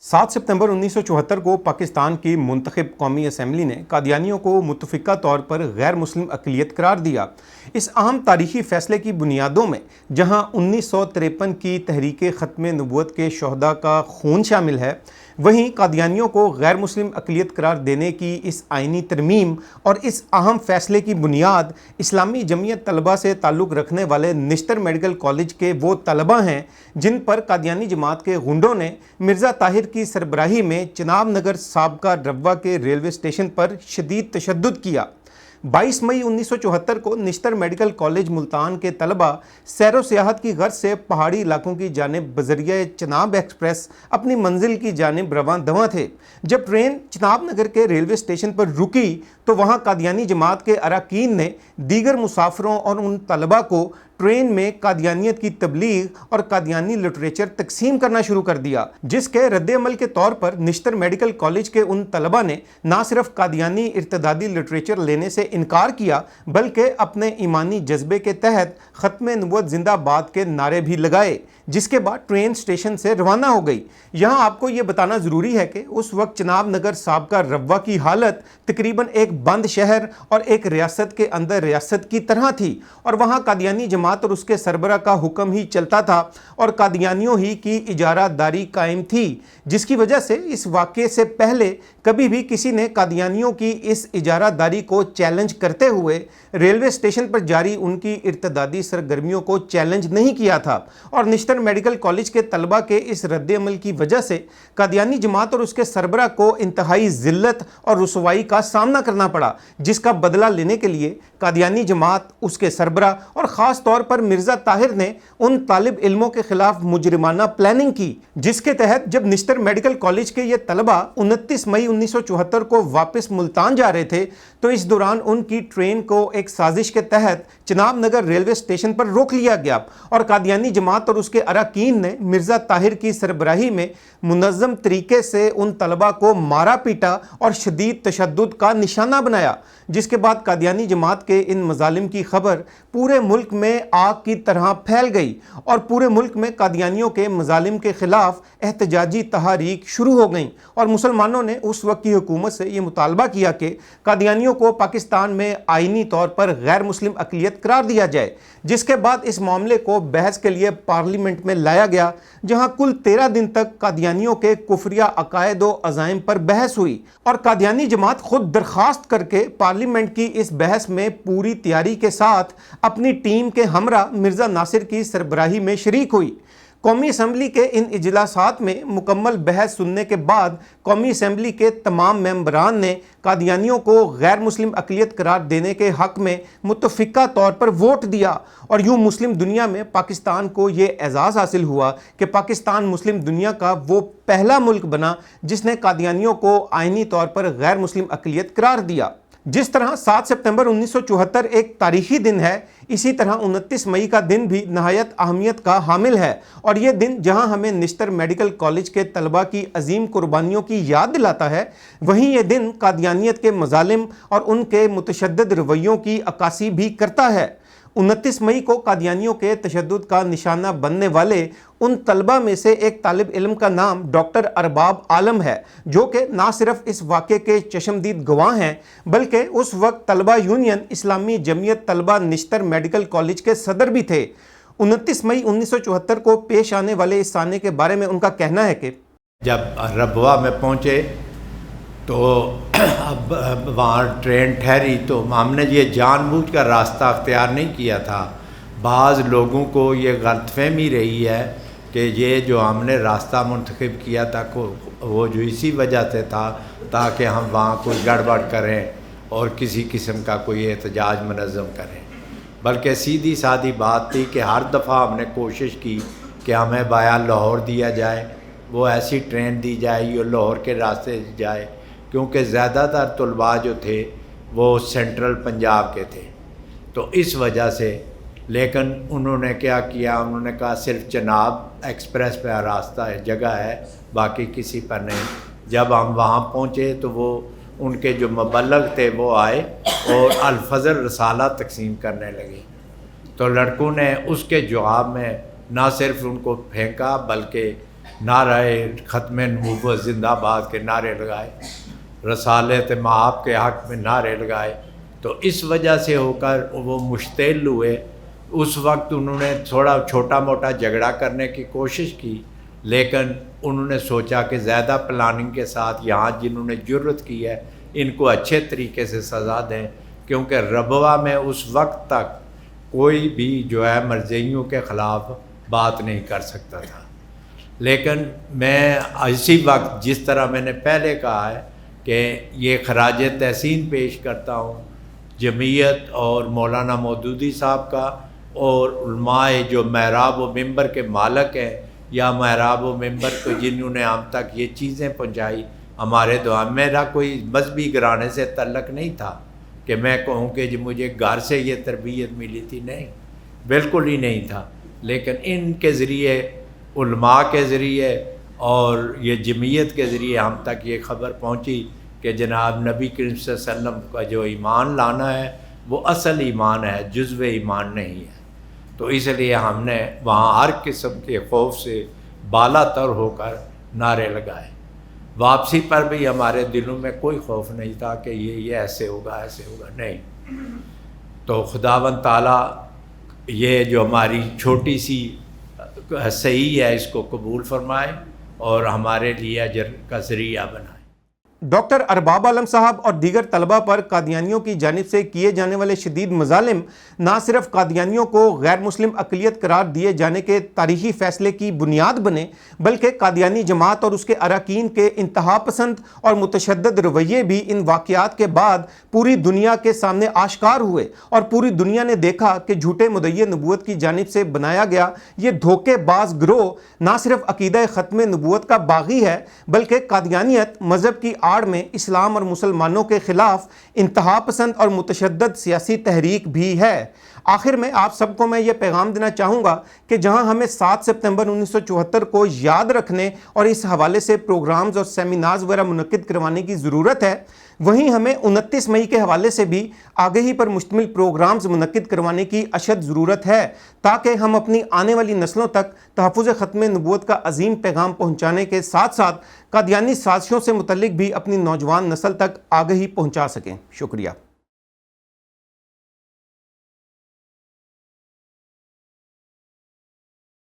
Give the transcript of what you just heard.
7 सितंबर 1974 को पाकिस्तान की मुंतखब कौमी असम्बली ने कादियानियों को मुतफ़िका तौर पर गैर मुस्लिम अक़लियत करार दिया। इस अहम तारीख़ी फ़ैसले की बुनियादों में जहां 1953 की तहरीक ख़त्म नबूवत के शहदा का खून शामिल है, वहीं कादियानियों को गैर मुस्लिम अक़लियत करार देने की इस आइनी तरमीम और इस अहम फ़ैसले की बुनियाद इस्लामी जमीयत तलबा से ताल्लुक़ रखने वाले निश्तर मेडिकल कॉलेज के वो तलबा हैं जिन पर कादियानी जमात के गुंडों ने मिर्ज़ा ताहिर की सरबराही में चिनाब नगर साबका रब्वा के रेलवे स्टेशन पर शदीद तशद्दुद किया। 22 मई 1974 को निश्तर मेडिकल कॉलेज मुल्तान के तलबा सैरो सियाहत की गर्ज से पहाड़ी इलाकों की जानिब बजरिया चिनाब एक्सप्रेस अपनी मंजिल की जानिब रवां दवां थे। जब ट्रेन चिनाब नगर के रेलवे स्टेशन पर रुकी तो वहां कादियानी जमात के अरकान ने दीगर मुसाफिरों और उन तलबा को ट्रेन में कादियानियत की तबलीग और कादियानी लिटरेचर तकसीम करना शुरू कर दिया, जिसके रद्द-ए-अमल के तौर पर निश्तर मेडिकल कॉलेज के उन तलबा ने ना सिर्फ कादियानी इर्तदादी लिटरेचर लेने से इनकार किया बल्कि अपने ईमानी जज्बे के तहत ख़त्म नबूवत जिंदाबाद के नारे भी लगाए, जिसके बाद ट्रेन स्टेशन से रवाना हो गई। यहाँ आपको ये बताना ज़रूरी है कि उस वक्त चिनाब नगर साबका रब्वा की हालत तकरीबन एक बंद शहर और एक रियासत के अंदर रियासत की तरह थी और वहाँ कादियानी जमात और उसके सरबरा का हुक्म ही चलता था और कादियानियों ही की इजारादारी कायम थी, जिसकी वजह से इस वाक़े से पहले कभी भी किसी ने कादियानियों की इस इजारादारी को चैलेंज करते हुए रेलवे स्टेशन पर जारी उनकी इर्तदादी सरगर्मियों को चैलेंज नहीं किया था। और निश्तर मेडिकल कॉलेज के तलबा के इस रद्द-ए-अमल की वजह से कादियानी जमात और उसके सरबरा को इंतहाई ज़िल्लत और रुसवाई का सामना करना पड़ा, जिसका बदला लेने के लिए कादियानी जमात, उसके सरबरा और ख़ास तौर पर मिर्ज़ा ताहिर ने उन तालिब इल्मों के खिलाफ मुजरिमाना प्लानिंग की, जिसके तहत जब निश्तर मेडिकल कॉलेज के ये तलबा 29 मई 1974 को वापस मुल्तान जा रहे थे तो इस दौरान उनकी ट्रेन को एक साजिश के तहत चिनाब नगर रेलवे स्टेशन पर रोक लिया गया और कादियानी जमात और उसके अरकान ने मिर्ज़ा ताहिर की सरबराही में मुनज़्ज़म तरीके से उन तलबा को मारा पीटा और शदीद तशद्दुद का निशाना बनाया, जिसके बाद कादियानी जमात के इन मज़ालिम की खबर पूरे मुल्क में आग की तरह फैल गई और पूरे मुल्क में कादियानियों के मज़ालिम के खिलाफ एहतजाजी तहारीक शुरू हो गई और मुसलमानों ने उस वक्त की हुकूमत से ये मुतालबा किया कि कादियानियों को पाकिस्तान में आइनी तौर पर गैर मुस्लिम अक़लियत करार दिया जाए, जिसके बाद इस मामले को बहस के लिए पार्लियामेंट में लाया गया, जहां कुल 13 दिन तक कादियानियों के कुफरिया अकायद व अज़ाइम पर बहस हुई और कादियानी जमात खुद दरख्वास्त करके पार्लियामेंट की इस बहस में पूरी तैयारी के साथ अपनी टीम के हमरा मिर्ज़ा नासिर की सरबराही में शरीक हुई। कौमी असम्बली के इन इजलासात में मुकम्मल बहस सुनने के बाद कौमी असम्बली के तमाम मेंबरान ने कादियानियों को गैर मुस्लिम अक़लियत करार देने के हक़ में मुतफ़िका तौर पर वोट दिया और यूँ मुस्लिम दुनिया में पाकिस्तान को ये एजाज़ हासिल हुआ कि पाकिस्तान मुस्लिम दुनिया का वो पहला मुल्क बना जिसने कादियानियों को आइनी तौर पर गैर मुस्लिम अक़लियत करार दिया। जिस तरह 7 सितंबर 1974 एक तारीखी दिन है, इसी तरह 29 मई का दिन भी नहायत अहमियत का हामिल है और ये दिन जहां हमें निश्तर मेडिकल कॉलेज के तलबा की अजीम कुर्बानियों की याद दिलाता है, वहीं ये दिन कादियानियत के मज़ालिम और उनके मुतशद्दिद रवैयों की अक्कासी भी करता है। 29 मई को कादियानियों के तशद्दुद का निशाना बनने वाले उन तलबा में से एक तालिब इल्म का नाम डॉक्टर अरबाब आलम है, जो कि ना सिर्फ इस वाक़े के चशमदीद गवाह हैं बल्कि उस वक्त तलबा यूनियन इस्लामी जमीयत तलबा निश्तर मेडिकल कॉलेज के सदर भी थे। 29 मई 1974 को पेश आने वाले इस साने के बारे में उनका कहना है कि जब रब्वा में पहुँचे तो अब वहाँ ट्रेन ठहरी तो हमने ये जानबूझकर रास्ता अख्तियार नहीं किया था। बाज़ लोगों को ये गलतफहमी रही है कि ये जो हमने रास्ता मुंतखब किया था वो जो इसी वजह से था ताकि हम वहाँ कोई गड़बड़ करें और किसी किस्म का कोई एहतजाज मुनज़्ज़म करें, बल्कि सीधी सादी बात थी कि हर दफ़ा हमने कोशिश की कि हमें बाया लाहौर दिया जाए, वो ऐसी ट्रेन दी जाए जो लाहौर के रास्ते जाए, क्योंकि ज़्यादातर तलबा जो थे वो सेंट्रल पंजाब के थे। तो इस वजह से लेकिन उन्होंने क्या किया, उन्होंने कहा सिर्फ चिनाब एक्सप्रेस पे रास्ता है, जगह है, बाकी किसी पर नहीं। जब हम वहाँ पहुँचे तो वो उनके जो मुबल्लग थे वो आए और अल-फज़ल रसाला तकसीम करने लगे, तो लड़कों ने उसके जवाब में ना सिर्फ उनको फेंका बल्कि نعرہ ختم نبوت زندہ باد کے نعرے لگائے، رسالت مآب کے حق میں نعرے لگائے، تو اس وجہ سے ہو کر وہ مشتعل ہوئے۔ اس وقت انہوں نے تھوڑا چھوٹا موٹا جھگڑا کرنے کی کوشش کی، لیکن انہوں نے سوچا کہ زیادہ پلاننگ کے ساتھ یہاں جنہوں نے جرت کی ہے ان کو اچھے طریقے سے سزا دیں، کیونکہ ربوہ میں اس وقت تک کوئی بھی جو ہے مرزیوں کے خلاف بات نہیں کر سکتا تھا۔ لیکن میں اسی وقت جس طرح میں نے پہلے کہا ہے کہ یہ خراج تحسین پیش کرتا ہوں جمعیت اور مولانا مودودی صاحب کا، اور علماء جو محراب و ممبر کے مالک ہیں یا محراب و ممبر کو جنہوں نے ہم تک یہ چیزیں پہنچائی ہمارے دعا۔ میرا کوئی مذہبی گھرانے سے تعلق نہیں تھا کہ میں کہوں کہ جو مجھے گھر سے یہ تربیت ملی تھی، نہیں، بالکل ہی نہیں تھا، لیکن ان کے ذریعے، علماء کے ذریعے اور یہ جمعیت کے ذریعے ہم تک یہ خبر پہنچی کہ جناب نبی کریم صلی اللہ علیہ وسلم کا جو ایمان لانا ہے وہ اصل ایمان ہے، جزو ایمان نہیں ہے۔ تو اس لیے ہم نے وہاں ہر قسم کے خوف سے بالا تر ہو کر نعرے لگائے۔ واپسی پر بھی ہمارے دلوں میں کوئی خوف نہیں تھا کہ یہ ایسے ہوگا، ایسے ہوگا، نہیں۔ تو خداوند تعالیٰ یہ جو ہماری چھوٹی سی صحیح ہے اس کو قبول فرمائے اور ہمارے لیے اجر کا ذریعہ بنائے۔ ڈاکٹر ارباب عالم صاحب اور دیگر طلبہ پر قادیانیوں کی جانب سے کیے جانے والے شدید مظالم نہ صرف قادیانیوں کو غیر مسلم اقلیت قرار دیے جانے کے تاریخی فیصلے کی بنیاد بنے، بلکہ قادیانی جماعت اور اس کے اراکین کے انتہا پسند اور متشدد رویے بھی ان واقعات کے بعد پوری دنیا کے سامنے آشکار ہوئے، اور پوری دنیا نے دیکھا کہ جھوٹے مدعی نبوت کی جانب سے بنایا گیا یہ دھوکے باز گروہ نہ صرف عقیدہ ختم نبوت کا باغی ہے، بلکہ قادیانیت مذہب کی آڑ میں اسلام اور مسلمانوں کے خلاف انتہا پسند اور متشدد سیاسی تحریک بھی ہے۔ آخر میں آپ سب کو میں یہ پیغام دینا چاہوں گا کہ جہاں ہمیں 7 ستمبر 1974 کو یاد رکھنے اور اس حوالے سے پروگرامز اور سیمینارز وغیرہ منعقد کروانے کی ضرورت ہے، وہیں ہمیں 29 مئی کے حوالے سے بھی آگہی پر مشتمل پروگرامز منعقد کروانے کی اشد ضرورت ہے، تاکہ ہم اپنی آنے والی نسلوں تک تحفظ ختم نبوت کا عظیم پیغام پہنچانے کے ساتھ ساتھ قادیانی سازشوں سے متعلق بھی اپنی نوجوان نسل تک آگہی پہنچا سکیں۔ شکریہ۔